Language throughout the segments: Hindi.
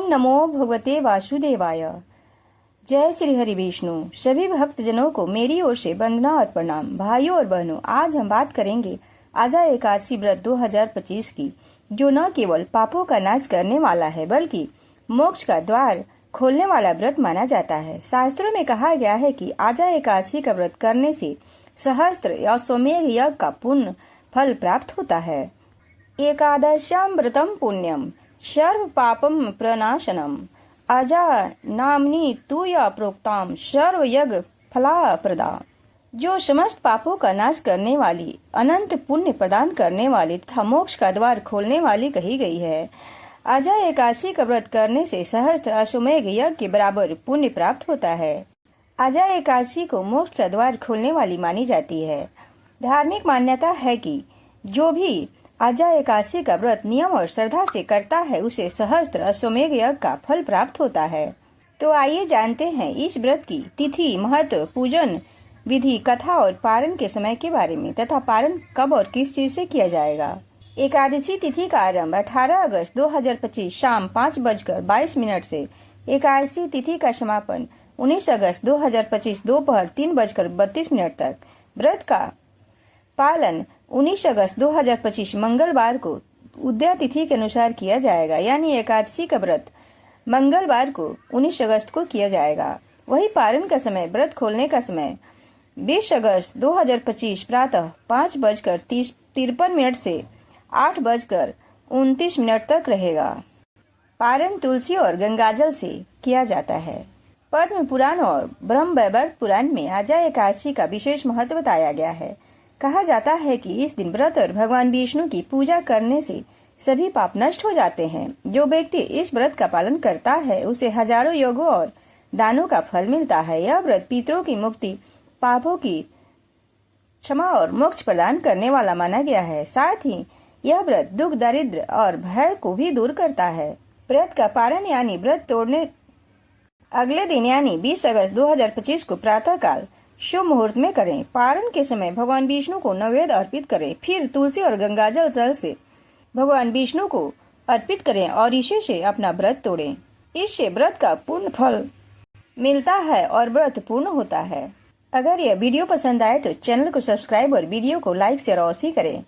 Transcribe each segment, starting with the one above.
ओम नमो भगवते वासुदेवाय। जय श्री हरि विष्णु। सभी भक्तजनों को मेरी ओर से वंदना और प्रणाम। भाइयों और बहनों, आज हम बात करेंगे आजा एकादशी व्रत 2025 की, जो न केवल पापों का नाश करने वाला है बल्कि मोक्ष का द्वार खोलने वाला व्रत माना जाता है। शास्त्रों में कहा गया है कि आजा एकादशी का व्रत करने से सहस्त्र अश्वमेध यज्ञ का पुण्य फल प्राप्त होता है। एकादश्याम व्रतम पुण्यम सर्व पापम प्रनाशनम अजा नामनी तू या प्रोक्ताम सर्व यज्ञ फला प्रदा। जो समस्त पापों का नाश करने वाली, अनंत पुण्य प्रदान करने वाली तथा मोक्ष का द्वार खोलने वाली कही गई है। अजा एकादशी का व्रत करने से सहस्त्र अश्वमेध यज्ञ के बराबर पुण्य प्राप्त होता है। अजा एकादशी को मोक्ष का द्वार खोलने वाली मानी जाती है। धार्मिक मान्यता है कि जो भी आजा एकादशी का व्रत नियम और श्रद्धा से करता है उसे सहस्त्र अश्वमेध यज्ञ का फल प्राप्त होता है। तो आइए जानते हैं इस व्रत की तिथि, महत्व, पूजन विधि, कथा और पारण के समय के बारे में तथा पारण कब और किस चीज से किया जाएगा। एकादशी तिथि का आरंभ 18 अगस्त 2025 शाम 5:22 से, एकादशी तिथि का समापन 19 अगस्त 2025 दोपहर 3:32 तक। व्रत का पालन 19 अगस्त 2025 मंगलवार को उदया तिथि के अनुसार किया जाएगा, यानी एकादशी का व्रत मंगलवार को 19 अगस्त को किया जाएगा। वही पारण का समय, व्रत खोलने का समय 20 अगस्त 2025 प्रातः 5:53 से 8:29 तक रहेगा। पारण तुलसी और गंगाजल से किया जाता है। पद्म पुराण और ब्रह्म वैवर्त पुराण में आजा एकादशी का विशेष महत्व बताया गया है। कहा जाता है कि इस दिन व्रत और भगवान विष्णु की पूजा करने से सभी पाप नष्ट हो जाते हैं। जो व्यक्ति इस व्रत का पालन करता है उसे हजारों योगों और दानों का फल मिलता है। यह व्रत पितरों की मुक्ति, पापों की क्षमा और मोक्ष प्रदान करने वाला माना गया है। साथ ही यह व्रत दुख, दारिद्र्य और भय को भी दूर करता है। व्रत का पारण यानी व्रत तोड़ने अगले दिन यानी 20 अगस्त 2025 को प्रातः काल शुभ मुहूर्त में करें। पारण के समय भगवान विष्णु को नैवेद्य अर्पित करें, फिर तुलसी और गंगाजल जल से भगवान विष्णु को अर्पित करें और इसे से अपना व्रत तोड़ें। इससे व्रत का पूर्ण फल मिलता है और व्रत पूर्ण होता है। अगर यह वीडियो पसंद आए तो चैनल को सब्सक्राइब और वीडियो को लाइक शेयर अवश्य करें।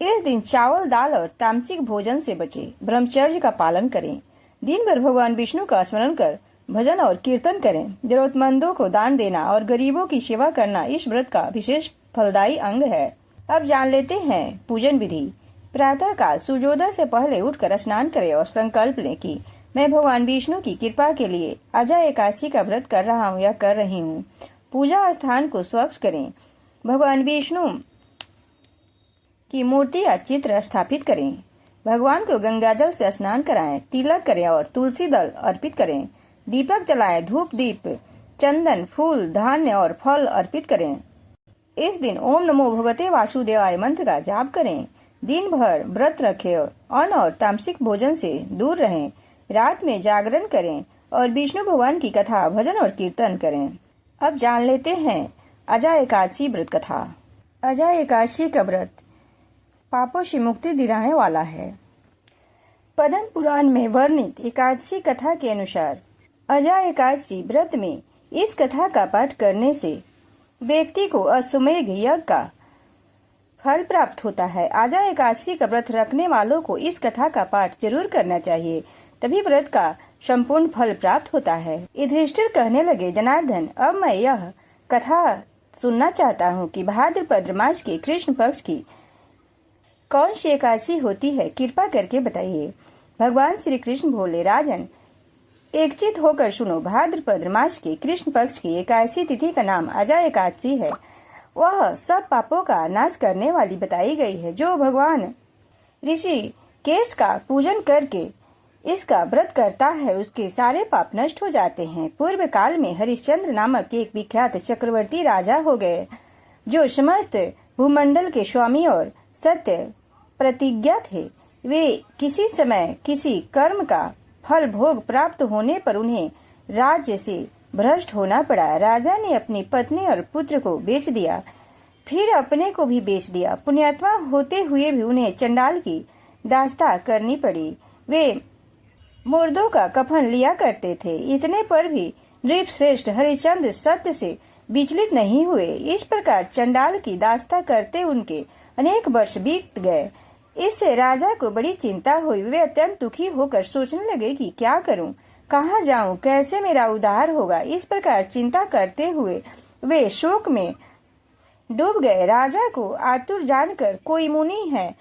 इस दिन चावल, दाल और तामसिक भोजन से बचे, ब्रह्मचर्य का पालन करें। दिन भर भगवान विष्णु का स्मरण कर भजन और कीर्तन करें। जरूरतमंदों को दान देना और गरीबों की सेवा करना इस व्रत का विशेष फलदायी अंग है। अब जान लेते हैं पूजन विधि। प्रातः काल सूर्योदय से पहले उठकर स्नान करें और संकल्प लें कि मैं भगवान विष्णु की कृपा के लिए आजा एकादशी का व्रत कर रहा हूँ या कर रही हूँ। पूजा स्थान को स्वच्छ करें। भगवान विष्णु की मूर्ति या चित्र स्थापित करें। भगवान को गंगाजल से स्नान कराएं, तिलक करें और तुलसी दल अर्पित करें। दीपक जलाएं, धूप दीप, चंदन, फूल, धान्य और फल अर्पित करें। इस दिन ओम नमो भगवते वासुदेवाय मंत्र का जाप करें। दिन भर व्रत रखें, अन्न और तामसिक भोजन से दूर रहें। रात में जागरण करें और विष्णु भगवान की कथा, भजन और कीर्तन करें। अब जान लेते हैं अजा एकादशी व्रत कथा। अजा एकादशी का व्रत पापों से मुक्ति दिलाने वाला है। पद्म पुराण में वर्णित एकादशी कथा के अनुसार अजा एकादशी व्रत में इस कथा का पाठ करने से व्यक्ति को अश्वमेध यज्ञ का फल प्राप्त होता है। आजा एकादशी का व्रत रखने वालों को इस कथा का पाठ जरूर करना चाहिए, तभी व्रत का संपूर्ण फल प्राप्त होता है। युधिष्ठिर कहने लगे, जनार्दन, अब मैं यह कथा सुनना चाहता हूँ कि भाद्रपद मास के कृष्ण पक्ष की कौन सी एकादशी होती है, कृपा करके बताइए। भगवान श्री कृष्ण बोले, राजन, एकचित होकर सुनो। भाद्रपद मास के कृष्ण पक्ष की एकादशी तिथि का नाम अजा एकादशी है। वह सब पापों का नाश करने वाली बताई गई है। जो भगवान ऋषि केश का पूजन करके इसका व्रत करता है उसके सारे पाप नष्ट हो जाते हैं। पूर्व काल में हरिश्चंद्र नामक एक विख्यात चक्रवर्ती राजा हो गए, जो समस्त भूमंडल के स्वामी और सत्य प्रतिज्ञा थे। वे किसी समय किसी कर्म का फल भोग प्राप्त होने पर उन्हें राज्य से भ्रष्ट होना पड़ा। राजा ने अपनी पत्नी और पुत्र को बेच दिया, फिर अपने को भी बेच दिया। पुण्यात्मा होते हुए भी उन्हें चंडाल की दास्ता करनी पड़ी। वे मुर्दों का कफन लिया करते थे। इतने पर भी नृपश्रेष्ठ हरिश्चंद्र सत्य से विचलित नहीं हुए। इस प्रकार चंडाल की दास्ता करते उनके अनेक वर्ष बीत गए। इससे राजा को बड़ी चिंता हुई। वे अत्यंत दुखी होकर सोचने लगे कि क्या करूं, कहाँ जाऊं, कैसे मेरा उद्धार होगा। इस प्रकार चिंता करते हुए वे शोक में डूब गए। राजा को आतुर जानकर कोई मुनि है,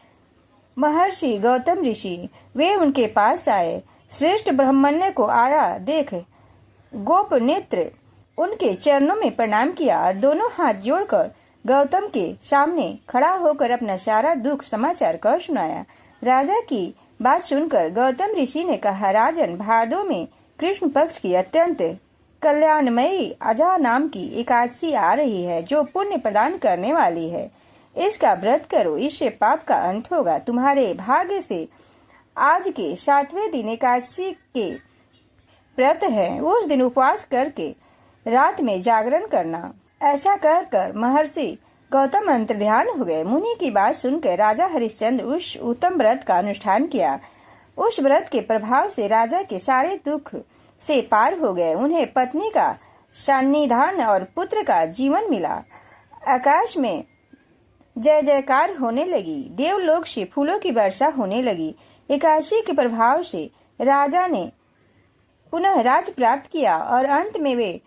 महर्षि गौतम ऋषि, वे उनके पास आए। श्रेष्ठ ब्राह्मण्य को आया देख गोप नेत्र उनके चरणों में प्रणाम किया और दोनों हाथ जोड़कर गौतम के सामने खड़ा होकर अपना सारा दुख समाचार कर सुनाया। राजा की बात सुनकर गौतम ऋषि ने कहा, राजन, भादों में कृष्ण पक्ष की अत्यंत कल्याणमयी अजा नाम की एकादशी आ रही है, जो पुण्य प्रदान करने वाली है। इसका व्रत करो, इससे पाप का अंत होगा। तुम्हारे भाग्य से आज के 7वें दिन एकादशी के व्रत है। उस दिन उपवास करके रात में जागरण करना। ऐसा कर महर्षि गौतम अंतर ध्यान हो गए। मुनि की बात सुनकर राजा हरिश्चंद्र उस उत्तम व्रत का अनुष्ठान किया। उस व्रत के प्रभाव से राजा के सारे दुख से पार हो गए। उन्हें पत्नी का सान्निधान और पुत्र का जीवन मिला। आकाश में जय जयकार होने लगी। देवलोक से फूलों की वर्षा होने लगी। एकादशी के प्रभाव से राजा ने पुनः राज प्राप्त किया और अंत में वे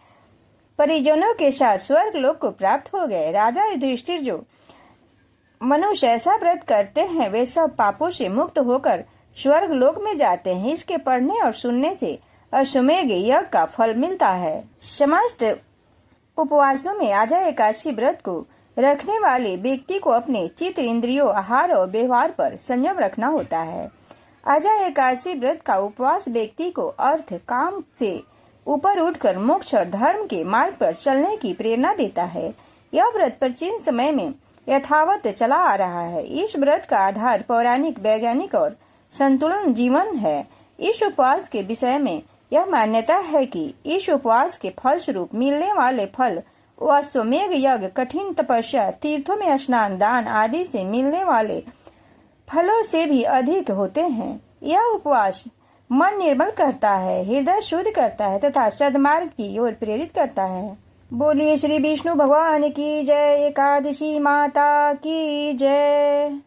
परिजनों के साथ स्वर्ग लोक को प्राप्त हो गए। राजा युधिष्ठिर, जो मनुष्य ऐसा व्रत करते हैं वे सब पापों से मुक्त होकर स्वर्ग लोक में जाते हैं। इसके पढ़ने और सुनने से अश्वमेध यज्ञ का फल मिलता है। समस्त उपवासों में आजा एकादशी व्रत को रखने वाले व्यक्ति को अपने चित्त, इंद्रियों, आहार और व्यवहार पर संयम रखना होता है। आजा एकादशी व्रत का उपवास व्यक्ति को अर्थ काम से ऊपर उठकर मोक्ष और धर्म के मार्ग पर चलने की प्रेरणा देता है। यह व्रत प्राचीन समय में यथावत चला आ रहा है। इस व्रत का आधार पौराणिक, वैज्ञानिक और संतुलन जीवन है। इस उपवास के विषय में यह मान्यता है कि इस उपवास के फलस्वरूप मिलने वाले फल अश्वमेध यज्ञ, कठिन तपस्या, तीर्थों में स्नान, दान आदि से मिलने वाले फलों से भी अधिक होते हैं। यह उपवास मन निर्मल करता है, हृदय शुद्ध करता है तथा सद्मार्ग की ओर प्रेरित करता है। बोलिए श्री विष्णु भगवान की जय। एकादशी माता की जय।